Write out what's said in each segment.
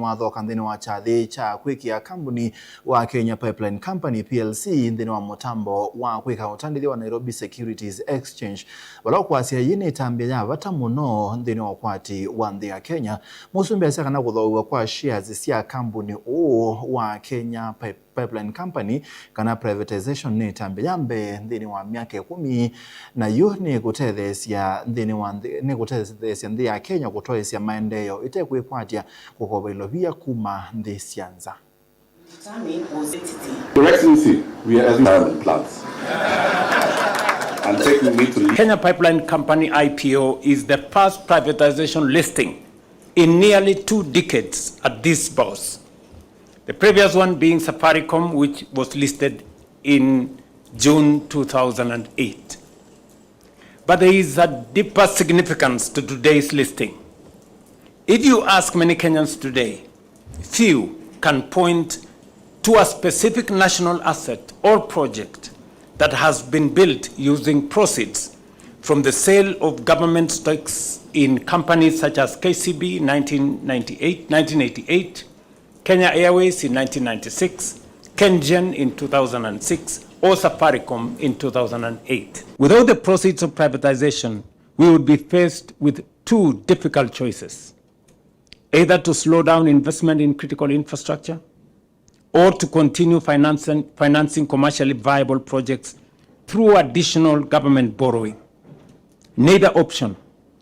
watho kanthini wa chathi cha kwikia kambuni wa Kenya Pipeline Company PLC nthini wa mutambo wa kwika utandithia wa Nairobi Securities Exchange wala kwasia yini tambia ya bata muno nthini wa kwati wa nthi ya Kenya musumbi asaka na kuthowa kwa shares cia kambuni wa Kenya Pipeline Company kana privatization ni tambia yambe nthini wa miaka 10 na yu ni kutethesia nthi ya Kenya kutoesia maendeleo itekwipatia kukoba via kuma nthi cianza. Your Excellency, we are as plans. And taking me to Kenya Pipeline Company IPO is the first privatization listing in nearly 2 decades at this bourse. The previous one being Safaricom, which was listed in June 2008. But there is a deeper significance to today's listing. If you ask many Kenyans today, few can point to a specific national asset or project that has been built using proceeds from the sale of government stocks in companies such as KCB in 1988, Kenya Airways in 1996, KenGen in 2006, or Safaricom in 2008. Without the proceeds of privatization, we would be faced with 2 difficult choices: either to slow down investment in critical infrastructure or to continue financing commercially viable projects through additional government borrowing. Neither option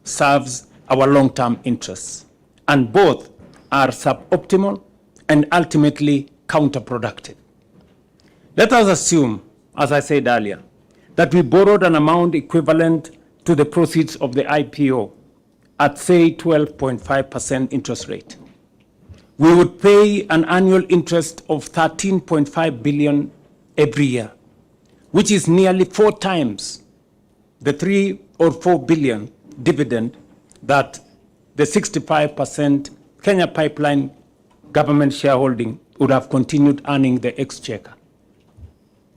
serves our long-term interests, and both are suboptimal and ultimately counterproductive. Let us assume, as I said earlier, that we borrowed an amount equivalent to the proceeds of the IPO at, say, 12.5% interest rate. We would pay an annual interest of 13.5 billion every year, which is nearly 4 times the 3 or 4 billion dividend that the 65% Kenya Pipeline government shareholding would have continued earning the exchequer.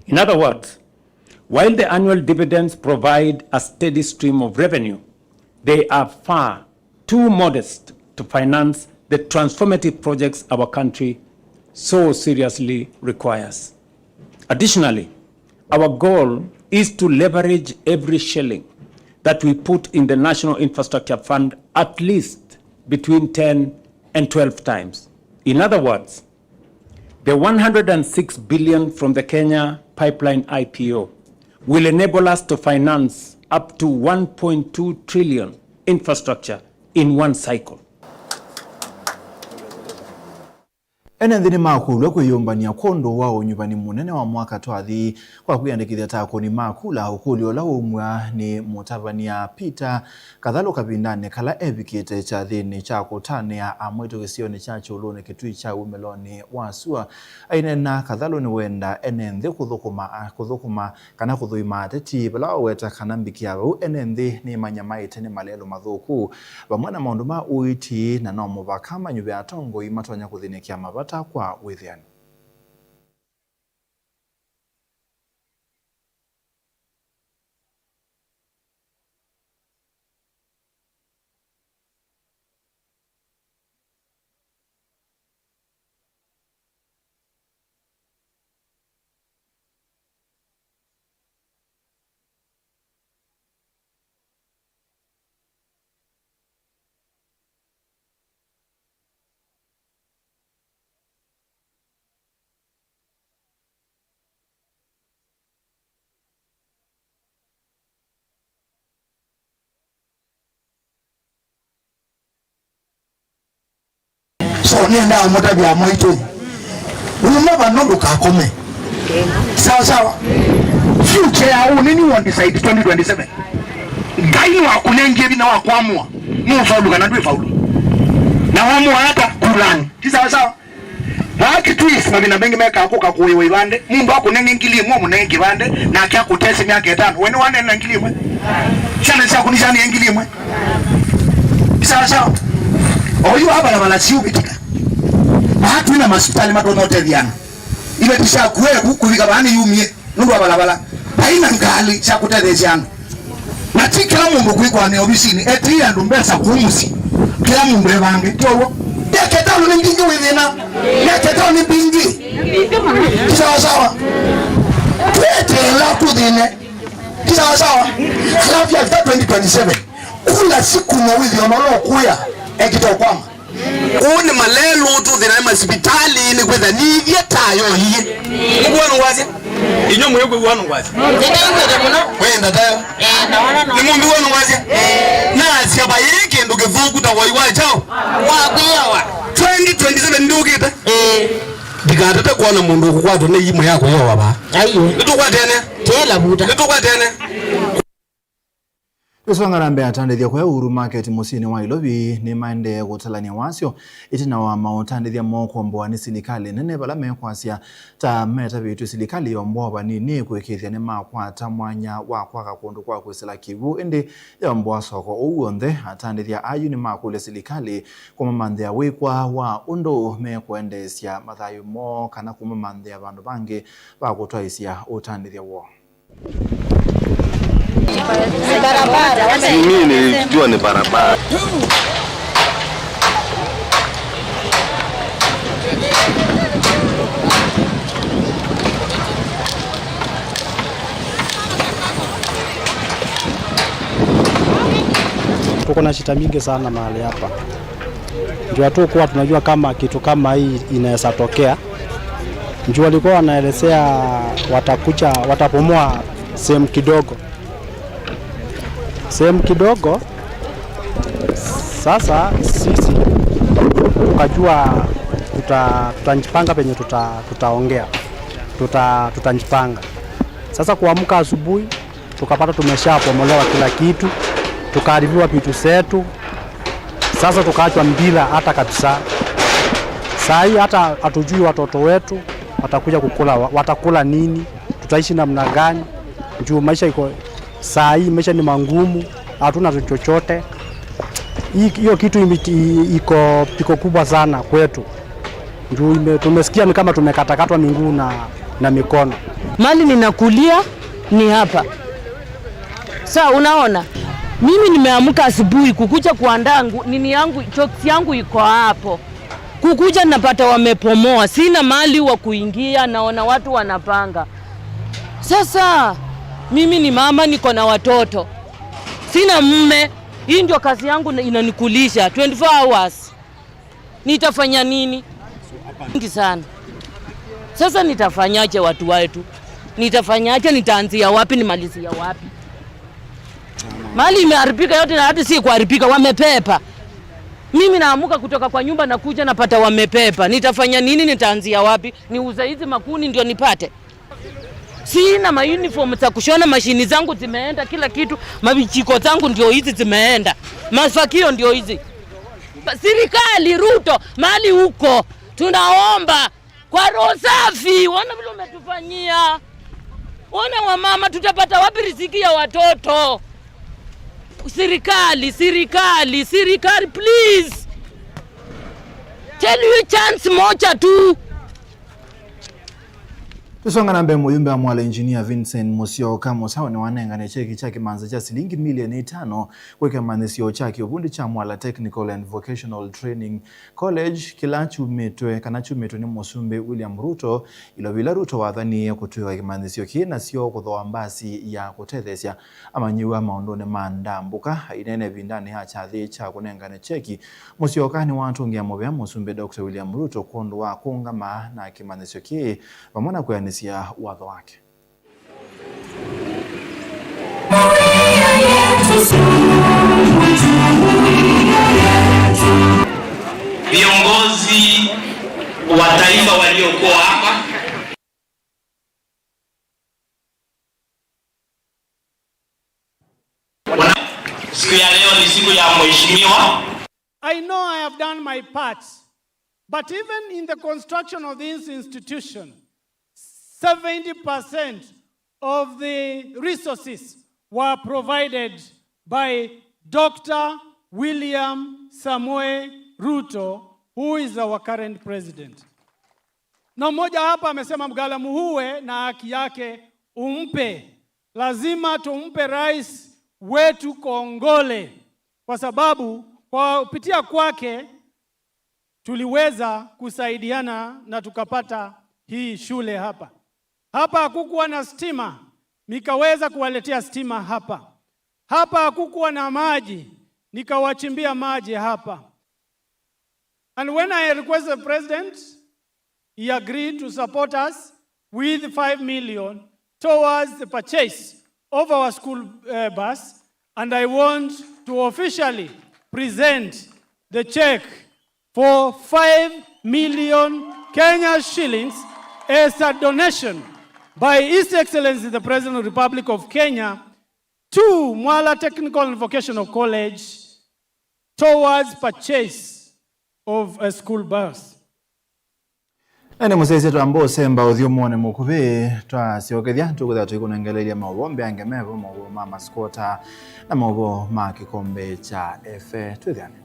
In other words, while the annual dividends provide a steady stream of revenue, they are far too modest to finance the transformative projects our country so seriously requires. Additionally, our goal is to leverage every shilling that we put in the National Infrastructure Fund at least between 10 and 12 times. In other words, the 106 billion from the Kenya Pipeline IPO will enable us to finance up to 1.2 trillion infrastructure in one cycle. Ene nthini makulu kwiyumbania kondo wao nyumbani munene wa mwaka twathi kwa kwiyandikithia takoni makula ukulio la umwa ni Mutavania Peter kathalo kapindane kala evikite cha thini cha kutania amweto gisioni cha chulune kitui cha umeloni wasua aine na kathalo ni wenda ene nthi kuthukuma kana kuthuima ateti bala weta kana mbikia u ene nthi ni manyamaite ni malelo mathuku bamwana maundu ma uiti na no mubakama nyube atongo imatonya kuthinikia mabata kwa withiani. So nenda moda bya moito uluma banondo kakome sawa future au nini wa decide 2027 gaino akunenge bina wa kwamua mu faulu kana ndwe faulu na wamu hata kulani sawa haki twist mabina bengi meka akoka kuwewe bande mundu akunenge ngilimo munenge bande na akya kutese myaka 5 wene wane na ngilimo chana cha kunisha ni ngilimo sawa oyu abala bala siubitika hatu ina hospitali madono hoteliyana ile tisha kweku kuvika bani yumie nundu abala haina ngali cha kutelezana na tikila mundu kwikwane obisini eti yandu mbesa kumusi kila mundu ebange towo deketalo ningingi ine. Sawa. Halafu ya 2027 kula siku mwezi onolo kuya ekitokwama. Une malelu tu dhina hospitali ni kwenda nivya tayo hii. Mbona ngwazi? Inyo mwego bwana ngwazi. Wenda tayo. Ni mumbi bwana ngwazi. Na siaba yeke nduge vuku ta waiwa chao. Wa 2027 ndugita. Dikatata kuona mundu kukwato ne yimo yako yo baba. Ayo. Nitukwatene. Tela buta. Nitukwatene. Usongarambe atandithia kwa Uhuru Market musini wa Ilobi ni maende gutalania wasio itina wa mautandithia moko mboa ni silikali nene bala mekwasia ta meta bitu silikali yomboa ni kwekithia ni makwata mwanya wa kwaka kundu kwa kwisila kivu indi yomboa soko uwonde atandithia ayu ni makule silikali kumamandhia wikwa wa undu mekwendesia mathayu mo kana kumamandhia bandu bangi bakutwaisia utandithia wo. Mimi nilijua ni barabara. Tuko na shida mingi sana mahali hapa. Ndio tu kwa tunajua kama kitu kama hii inaweza tokea. Ndio walikuwa wanaelezea watapomoa sehemu kidogo. Sasa sisi tukajua tutajipanga penye tutaongea. Tutajipanga. Sasa kuamka asubuhi tukapata tumeshapomolewa kila kitu. Tukaharibiwa vitu zetu. Sasa tukaachwa mbila hata kabisa. Saa hii hata hatujui watoto wetu watakuja kukula, watakula nini, tutaishi namna gani? Juu maisha iko saa hii maisha ni mangumu, hatuna chochote. Hiyo kitu iko kubwa sana kwetu. Juu tumesikia ni kama tumekatakatwa miguu na mikono. Mali ninakulia ni hapa. Sasa unaona? Mimi nimeamka asubuhi kukuja kuandaa nini yangu, choksi yangu iko hapo. Kukuja napata wamepomoa, sina mali wa kuingia, naona watu wanapanga. Sasa mimi ni mama, niko na watoto. Sina mume, hii ndio kazi yangu inanikulisha 24 hours. Nitafanya nini? Mingi sana. Sasa nitafanyaje watu wetu? Nitafanyaje, nitaanzia wapi, nimalizia wapi? Mali imeharibika yote na hata si kuharibika, wamepepa. Mimi naamuka kutoka kwa nyumba na kuja napata wamepepa. Nitafanya nini, nitaanzia wapi? Niuza hizi makuni ndio nipate. Sina uniform za kushona, mashini zangu zimeenda, kila kitu, mabichiko zangu ndio hizi zimeenda. Mafakio ndio hizi. Serikali Ruto, mali huko. Tunaomba kwa roho safi, wana vile umetufanyia. Wana wa mama tutapata wapi riziki ya watoto? Serikali, please. Tell you chance moja tu. Tusonga nambe muyumbe wa mwala engineer Vincent Musyoka musawa ni wanenga ne cheki chake manza cha shilingi milioni 5 kweka manisio chake ubundi cha mwala Technical and Vocational Training College kanachumetwe ni Musumbe William Ruto ilovila Ruto wathani ya kutuwa manisio kina sio kuthoa mbasi ya kutethesya amanyiwa maondone mandambuka inene vindani hacha thi cha kunenga ne cheki Musyoka ni watu ngia mobya Musumbe Dr. William Ruto kondo wa kungama na kimanisio kie pamona kwa ya wadho wake. Viongozi wa taifa waliokuwa hapa, siku ya leo ni siku ya mheshimiwa. I know I have done my part, but even in the construction of this institution 70% of the resources were provided by Dr. William Samoei Ruto, who is our current president. Na mmoja hapa amesema mgalamu huwe na haki yake umpe. Lazima tumpe rais wetu kongole, kwa sababu kwa kupitia kwake tuliweza kusaidiana na tukapata hii shule hapa. Hapa hakukuwa na stima, nikaweza kuwaletea stima hapa. Hapa hakukuwa na maji, nikawachimbia maji hapa. And when I requested the president, he agreed to support us with 5 million towards the purchase of our school bus. And I want to officially present the check for 5 million Kenya shillings as a donation by His Excellency the President of the Republic of Kenya to Mwala Technical and Vocational College towards purchase of a school bus. Ene musese tuambo semba uthiumone mukuvi twasiokethia tukutha twikunengeleria mauvombe angemevo mauvo ma maskota na mauvo ma kikombe cha FA twithiane.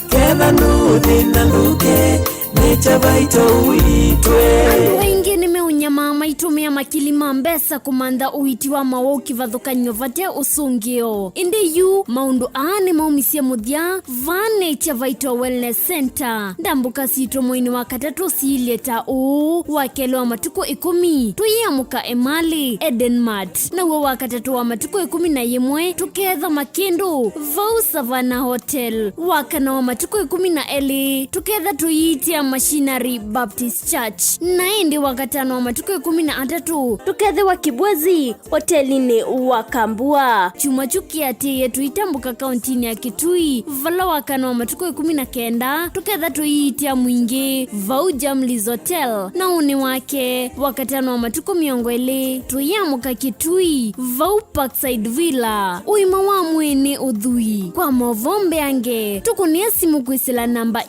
Kena nuthi na luke necha baito uitwe wengi nimeunyama maitumia makilima mbesa kumanda uhiti wa mawa ukivathukanyo vate usungio indi yu maundu aane maumisie muthia vane cha Vital Wellness Center ndambuka sito mwini wa katatu siileta wakelo wa matuko 10 tuyamuka Emali Edenmart na wa katatu wa matuko 11 tuketha Makindu Vau Savannah Hotel wakana wa matuko 12 tuketha tuyitia Machinery Baptist Church na indi wakatano wa matuko 13 tukethe wa Kibwezi hotelini wa Kambua chuma chukiati yetu itambuka kauntini ya Kitui vala wakana wa matuko 19 tuketha tuyitia Mwingi Vau Jamlis Hotel na uni wake wakatano wa matuko 20 tuyamuka Kitui Vau Parkside Villa uima wa mwini udhui kwa movombe ange tukunia simu kuisila namba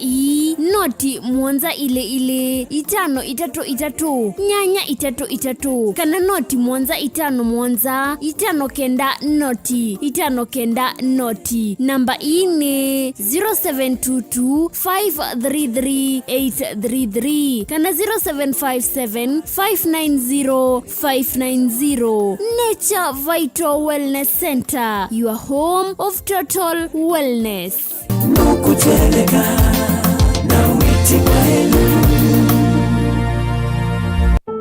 noti mwanza ile 533 nyanya 33 kana noti mwanza 5 mwanza 5 kenda noti 5 kenda noti namba ni 0722 533 833 kana 0757 590 590. Nature Vital Wellness Center, your home of total wellness. nukuteleka na witimaelu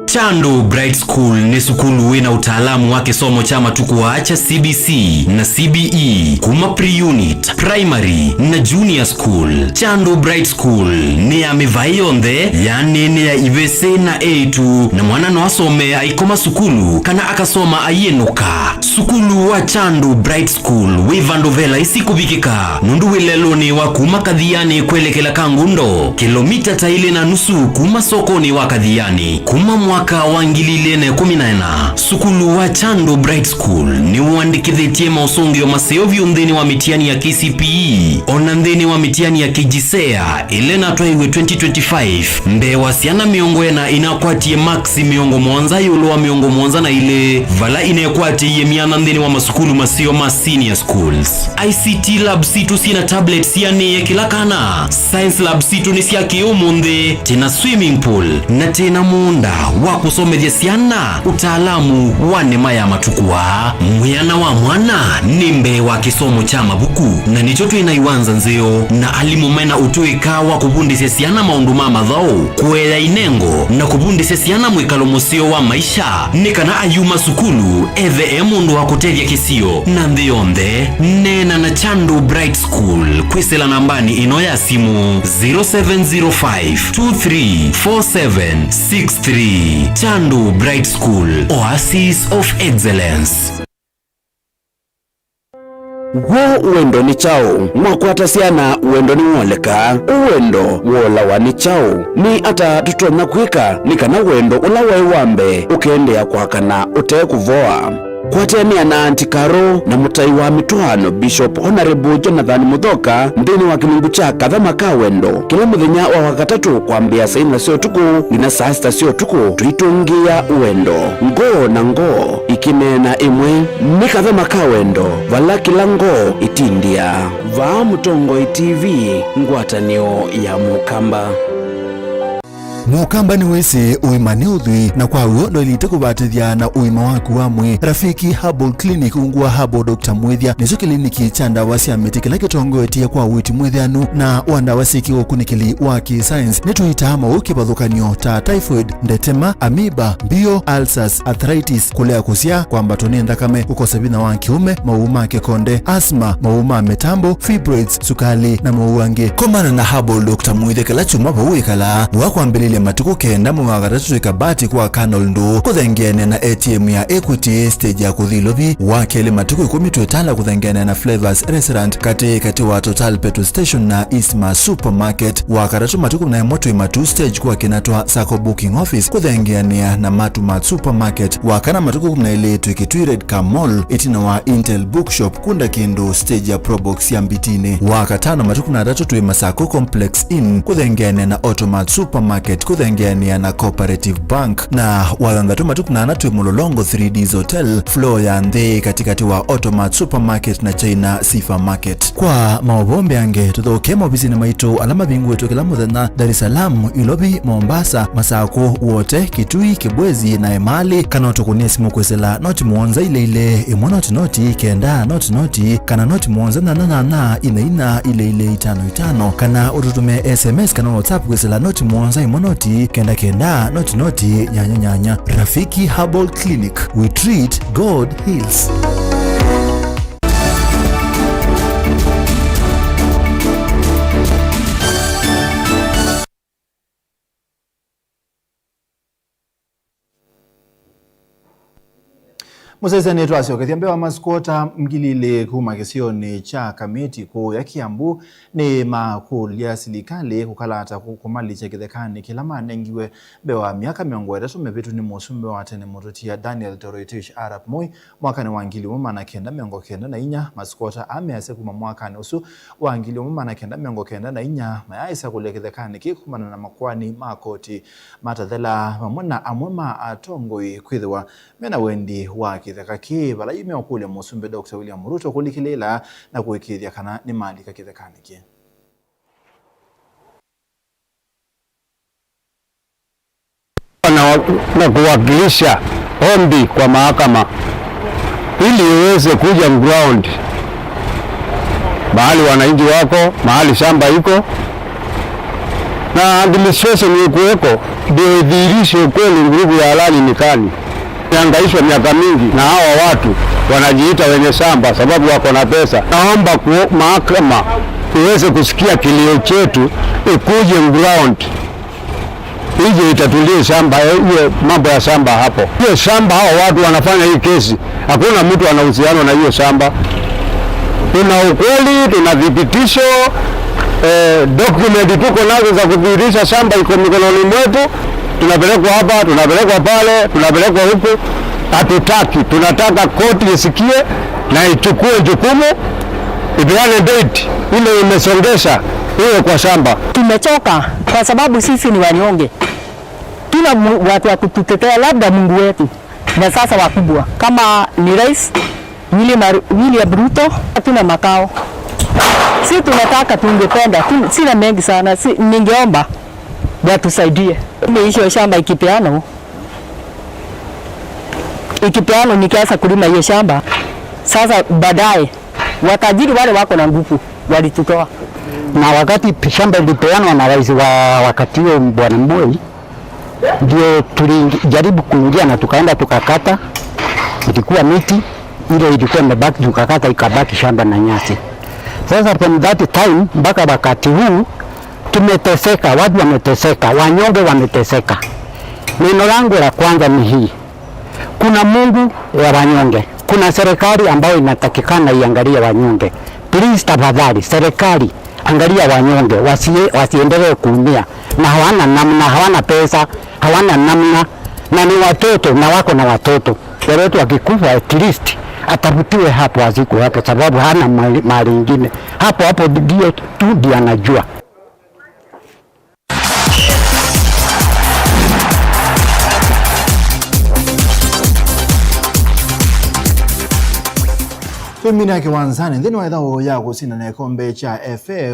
Chandu Bright School ni sukulu wina utaalamu wake somo chama tukuwaacha CBC na CBE kuma pre-unit, primary na junior school. Chandu Bright School ni ya mivayonde yani ni ya ibese na A2 na mwana no asome aikoma sukulu kana akasoma ayenuka. Sukulu wa Chandu Bright School wivandovela isikubikika nundu wileloni wa kuma Kadhiani kwelekela Kangundo kilomita taile na nusu kuma sokoni wa Kadhiani kuma mwaka wangilile 14. Sukulu wa Chandu Bright School ni uandikithitie mausongio maseo viundheni wa mitiani ya KCPE onandheni wa mitiani ya KJSEA ilena twaiwe 2025 mbe wasiana miongo ena inakwatie maxi miongo mwanza yulo wa miongo mwanza na ile vala inekwatie ye mianandheni wa masukulu maseo ma senior schools. ICT lab situ sina tablets yani kila kana science lab situ ni siya kiumunde tena swimming pool na tena munda wa kusomethia siana utaalamu wa nema ya matukua mwiana wa mwana nimbe wa kisomo cha mabuku na nicho twinaiwanza nzeo na alimu mena utuika wa kubundisya siana maundu mama dhao kuela inengo na kubundisya siana mwikalo musio wa maisha nikana ayuma sukulu ethe mundu wa kutethya kisio na ndhionde nena na Chandu Bright School kwisela nambani ino ya simu 0705 234763. Chandu Bright School, Oasis of Excellence. Wo uendo ni chao mwakwata siana uendo ni mwoleka uendo wola wa ni chao ni ata tutona kwika nikana uendo ulawai wambe ukiendea kwa kana ute kuvoa kwatenia na Antikaro na mutai wa mitwano Bishop Honorable Jonathan Muthoka ndini wa kilungu cha Kathama ka wendo kila muthenya wa wakatatu kwambia saina sio tuku nina sasta sio tuku tuitungia uendo ngo na ngo ikinena imwe ni Kathama ka wendo vala kila ngo itindia va Mutongo TV ngwatanio ya Mukamba. mukamba ni wese uimane udhui na kwa uo ndo ilite kubatithia na uima waku wamwe. Rafiki Herbal Clinic ungua Herbal Dr. Mwithia nizo kliniki cha ndawa cia miti kila kitongoetie kwa witi mwithianu na wandawa siki ukunikili wa ki-science nituita mauki bathukanio ta typhoid, ndetema, amoeba, bio, ulcers, arthritis, kulea kusia, kwamba toni ndakame, kukosa bina wa kiume, mauma kekonde, asthma, mauma metambo, fibroids, sukali na mauange. Komana na Herbal Dr. Mwithia kala chuma bawikala wakwambilile matuku kenda mwagatatu ikabati kwa Canal Ndo kuthengene na ATM ya Equity stage ya kuthilovi wakele matuku 12 kuthengene na Flavors Restaurant kati wa Total Petrol Station na Eastma Supermarket wakaratu matuku na moto imatu stage kwa kinatwa Sako Booking Office kuthengene na Matuma Supermarket wakana matuku na ile Twikitwired Mall itina wa Intel Bookshop kunda kindu stage ya Probox ya Mbitine wakatano matuku na datu tuwe Masako Complex Inn kuthengene na Automat Supermarket kuthengene na Cooperative Bank na wathangatu matuku na anatu Mulolongo 3Ds Hotel floor ya Ndhe katikati wa Automat Supermarket na China Sifa Market. Kwa maobombe ange tuthoke mobisini maito alama bingu wetu kila muthenya Dar es Salaam, Ilobi, Mombasa, Masako wote, Kitui, Kibwezi na Emali kana utukunie simu kwesela noti muonza ile imwa noti kenda noti kana noti muonza na ina ile 55 kana ututume SMS kana WhatsApp kwesela noti muonza imwa noti kenda noti nyanya. Rafiki Herbal Clinic, we treat, God heals. Musese netu asio mbewa maskota mgilile kuma kisioni cha kamiti kuu ya Kiambu ni makulu ya silikali kukalata kukumali cha kithekani kila manengiwe bewa miaka miongo edatu mevitu ni musumbe wa tene mototia Daniel Toroitich Arap Moi mwakani wangili umana kenda miongo kenda na inya maskota amease kuma mwakani usu wangili umana kenda miongo kenda na inya mayaisa kule kithekani kikumana na makwani makoti matathela mamona amwema atongoi kwithiwa mena wendi wa kithekaki vala ime okule musumbe Dr. William Ruto kulikilela na kuikithia kana ni mali ka kithekani ki na kuwakilisha ombi kwa mahakama ili iweze kuja ground mahali wananchi wako, mahali shamba iko na administration yukuweko, ndio idhihirishe ukweli nguvu ya halali nikani. Niangaishwa miaka mingi na hawa watu wanajiita wenye shamba sababu wako na pesa. Naomba mahakama iweze kusikia kilio chetu, ikuje ground ije itatulie shamba, hiyo mambo ya shamba hapo. Hiyo shamba hao watu wanafanya hii kesi, hakuna mtu ana uhusiano na hiyo shamba. Tuna ukweli, tuna dhibitisho, document tuko nazo za kudhihirisha shamba iko mikononi mwetu. Tunapelekwa hapa, tunapelekwa pale, tunapelekwa huko. Hatutaki, tunataka koti isikie na ichukue jukumu, ipeane date ile imesongesha hiyo kwa shamba. Tumechoka kwa sababu sisi ni wanyonge. Tuna watu wa kututetea, labda Mungu wetu. Na sasa wakubwa kama ni Rais William Ruto, hatuna makao. Sisi tunataka, tungependa, sina mengi sana, ningeomba watusaidie. Hiyo shamba ikipeano nikianza kulima hiyo shamba, sasa baadaye watajiri wale wako na nguvu walitutoa. Na wakati shamba ilipeanwa na rais wa wakati huo Bwana Moi, ndio tulijaribu kuingia na tukaenda tukakata, ilikuwa miti ile ilikuwa imebaki, tukakata ikabaki shamba na nyasi. Sasa from that time mpaka wakati huu tumeteseka, watu wameteseka, wanyonge wameteseka. Neno langu la kwanza ni hii: kuna Mungu wa wanyonge, kuna serikali ambayo inatakikana iangalie wanyonge. Please tafadhali, serikali angalia wanyonge, wasiendelee kuumia na hawana namna, hawana pesa, hawana namna, na ni watoto na wako na watoto. Watoto wakikufa at least atafutiwe hapo aziko hapo, sababu hana mali nyingine. Hapo ndio tu ndio anajua. Tumina kiwanzani ndini wa idhaa ya kusina na kombe cha FA